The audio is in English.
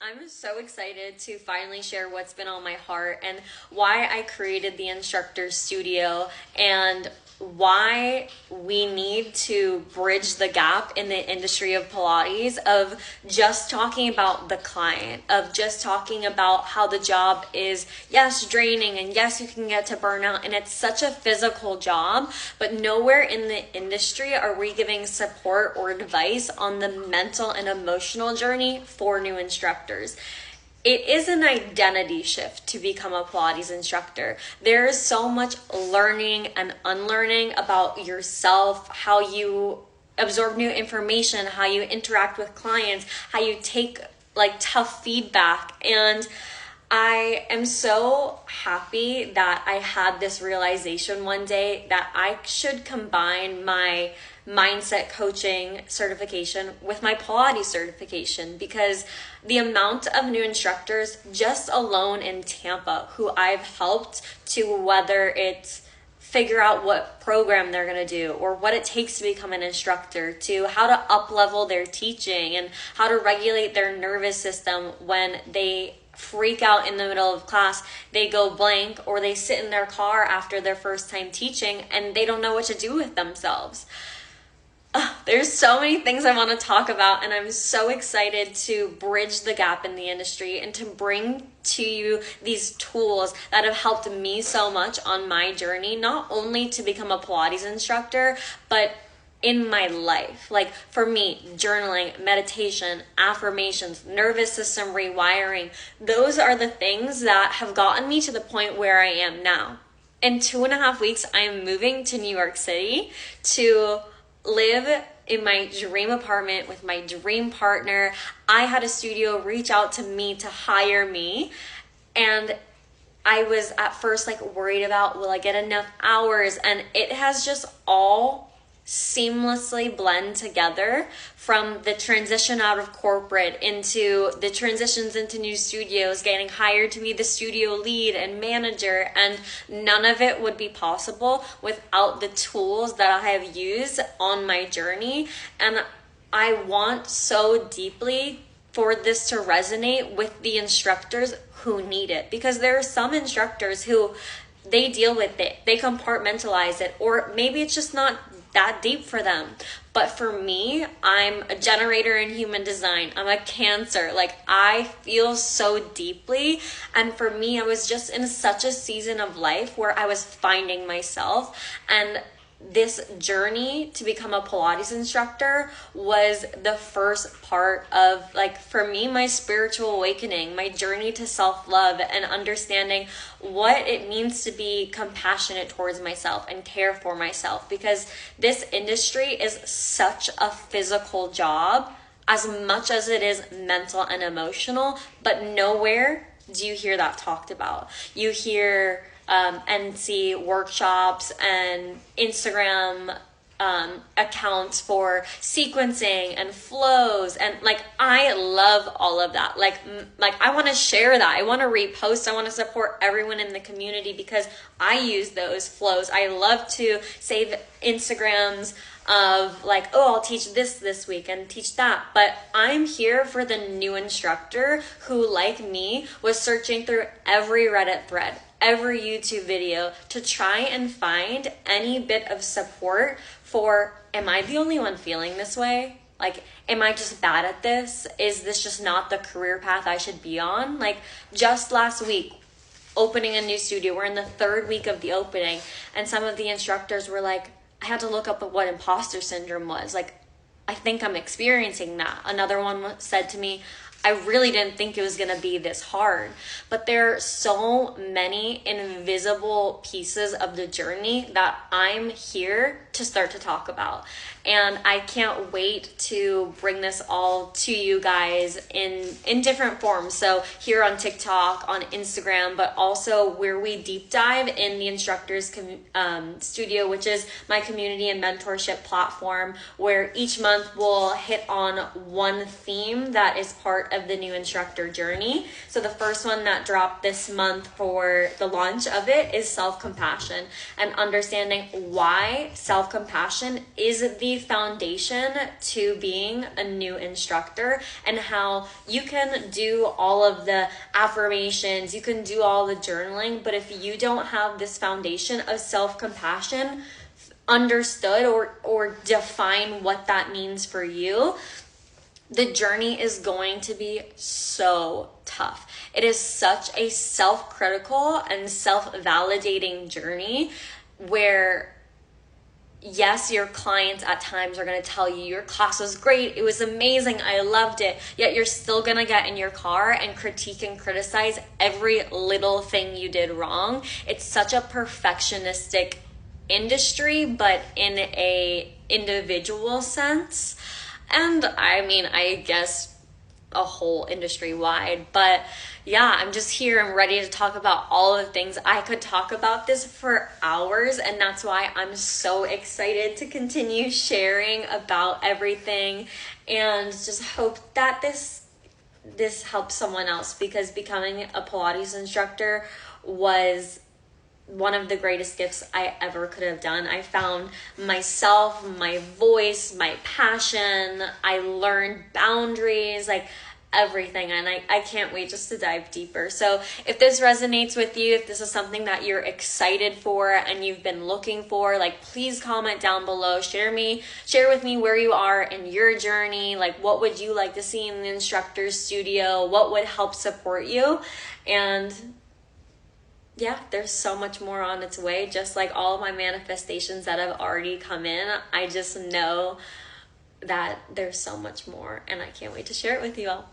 I'm so excited to finally share what's been on my heart and why I created the Instructor Studio and why we need to bridge the gap in the industry of Pilates of just talking about the client, of just talking about how the job is, yes, draining, and yes, you can get to burnout, and it's such a physical job, but nowhere in the industry are we giving support or advice on the mental and emotional journey for new instructors. It is an identity shift to become a Pilates instructor. There is so much learning and unlearning about yourself, how you absorb new information, how you interact with clients, how you take tough feedback. And I am so happy that I had this realization one day that I should combine my mindset coaching certification with my Pilates certification, because the amount of new instructors just alone in Tampa who I've helped to, whether it's figure out what program they're going to do or what it takes to become an instructor, to how to up level their teaching and how to regulate their nervous system when they freak out in the middle of class, they go blank, or they sit in their car after their first time teaching and they don't know what to do with themselves. There's so many things I want to talk about, and I'm so excited to bridge the gap in the industry and to bring to you these tools that have helped me so much on my journey, not only to become a Pilates instructor, but in my life. Like for me, journaling, meditation, affirmations, nervous system rewiring, those are the things that have gotten me to the point where I am now. In 2.5 weeks, I am moving to New York City to live in my dream apartment with my dream partner. I had a studio reach out to me to hire me, and I was at first worried about, will I get enough hours? And it has just all seamlessly blend together, from the transition out of corporate into the transitions into new studios, getting hired to be the studio lead and manager, and none of it would be possible without the tools that I have used on my journey. And I want so deeply for this to resonate with the instructors who need it, because there are some instructors who they deal with it, they compartmentalize it, or maybe it's just not that deep for them. But for me, I'm a generator in human design. I'm a Cancer. I feel so deeply. And for me, I was just in such a season of life where I was finding myself. And this journey to become a Pilates instructor was the first part of, for me, my spiritual awakening, my journey to self-love and understanding what it means to be compassionate towards myself and care for myself, because this industry is such a physical job as much as it is mental and emotional, but nowhere do you hear that talked about. You hear and see workshops and Instagram accounts for sequencing and flows, and I love all of that. I want to share that. I want to repost. I want to support everyone in the community because I use those flows. I love to save Instagrams of oh, I'll teach this week and teach that. But I'm here for the new instructor who, like me, was searching through every Reddit thread, every YouTube video to try and find any bit of support for, am I the only one feeling this way? Am I just bad at this? Is this just not the career path I should be on? Just last week, opening a new studio, we're in the 3rd week of the opening, and some of the instructors were I had to look up what imposter syndrome was. I think I'm experiencing that. Another one said to me, I really didn't think it was going to be this hard. But there are so many invisible pieces of the journey that I'm here to start to talk about. And I can't wait to bring this all to you guys in different forms. So here on TikTok, on Instagram, but also where we deep dive in the Instructors Studio, which is my community and mentorship platform, where each month we'll hit on one theme that is part part of the new instructor journey. So the first one that dropped this month for the launch of it is self-compassion, and understanding why self-compassion is the foundation to being a new instructor, and how you can do all of the affirmations, you can do all the journaling, but if you don't have this foundation of self-compassion understood or define what that means for you, the journey is going to be so tough. It is such a self-critical and self-validating journey where, yes, your clients at times are going to tell you your class was great, it was amazing, I loved it, yet you're still going to get in your car and critique and criticize every little thing you did wrong. It's such a perfectionistic industry, but in a individual sense. And I mean, I guess a whole industry wide, but yeah, I'm just here. I'm ready to talk about all the things. I could talk about this for hours, and that's why I'm so excited to continue sharing about everything, and just hope that this helps someone else, because becoming a Pilates instructor was one of the greatest gifts I ever could have done. I found myself, my voice, my passion. I learned boundaries, like everything. And I can't wait just to dive deeper. So if this resonates with you, if this is something that you're excited for and you've been looking for, like, please comment down below. Share with me where you are in your journey. Like, what would you like to see in the instructor's studio? What would help support you? And yeah, there's so much more on its way. Just like all of my manifestations that have already come in, I just know that there's so much more, and I can't wait to share it with you all.